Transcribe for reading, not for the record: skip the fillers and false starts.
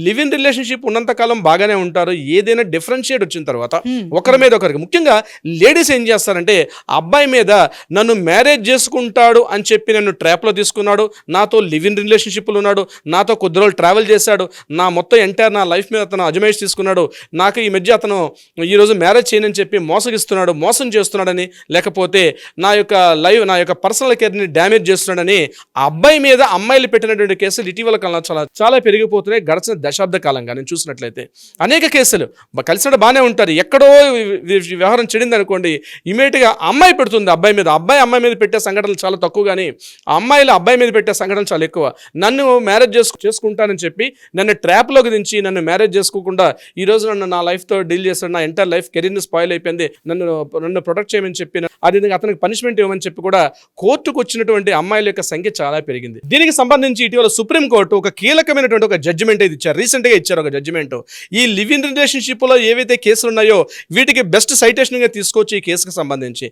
Live in relationship ఉన్నంత కాలం బాగానే ఉంటారు. ఏదైనా డిఫరెన్షియేట్ వచ్చిన తర్వాత హ్మ్. ఒకరి మీద ఒకరికి, ముఖ్యంగా లేడీస్ ఏం చేస్తారంటే అబ్బాయి మీద నన్ను మ్యారేజ్ చేసుకుంటాడు అని చెప్పి నన్ను ట్రాప్లో తీసుకున్నాడు, నాతో లివ్ ఇన్ రిలేషన్షిప్లో ఉన్నాడు, నాతో కొద్ది రోజులు ట్రావెల్ చేశాడు, నా మొత్తం ఎంటైర్ నా లైఫ్ మీద అతను అజమాయిషి తీసుకున్నాడు, నాకు ఈ మధ్య అతను ఈరోజు మ్యారేజ్ చేయనని చెప్పి మోసగిస్తున్నాడు, మోసం చేస్తున్నాడని, లేకపోతే నా యొక్క పర్సనల్ కేర్ని డ్యామేజ్ చేస్తున్నాడని ఆ అబ్బాయి మీద అమ్మాయిలు పెట్టినటువంటి కేసులు ఇటీవల కాలంలో చాలా చాలా పెరిగిపోతున్నాయి. గడిచిన దశాబ్ద కాలంగా నేను చూసినట్లయితే అనేక కేసులు కలిసి బాగానే ఉంటారు, ఎక్కడో వ్యవహారం చెడింది అనుకోండి, ఇమీడియట్గా అమ్మాయి పెడుతుంది అబ్బాయి మీద, అమ్మాయి మీద పెట్టే సంఘటనలు చాలా తక్కువ, కానీ ఆ అమ్మాయిలు అబ్బాయి మీద పెట్టే సంఘటనలు చాలా ఎక్కువ. నన్ను మ్యారేజ్ చేసుకుంటానని చెప్పి నన్ను ట్రాప్లోకి దించి నన్ను మ్యారేజ్ చేసుకోకుండా ఈరోజు నన్ను నా లైఫ్తో డీల్ చేస్తాడు, నా ఎంటైర్ లైఫ్ కెరీర్ని స్పాయిల్ అయిపోయింది, నన్ను ప్రొటెక్ట్ చేయమని చెప్పి అదేవిధంగా అతనికి పనిష్మెంట్ ఇవ్వమని చెప్పి కూడా కోర్టుకు వచ్చినటువంటి అమ్మాయిల యొక్క సంఖ్య చాలా పెరిగింది. దీనికి సంబంధించి ఇటీవల సుప్రీంకోర్టు ఒక కీలకమైనటువంటి ఒక జడ్జిమెంట్ అయితే ఇచ్చారు, రీసెంట్గా ఇచ్చారు ఒక జడ్జిమెంట్. ఈ లివ్ ఇన్ రిలేషన్షిప్లో ఏవైతే కేసులు ఉన్నాయో వీటికి బెస్ట్ సైటేషన్గా తీసుకోవచ్చు ఈ కేసుకు సంబంధించి.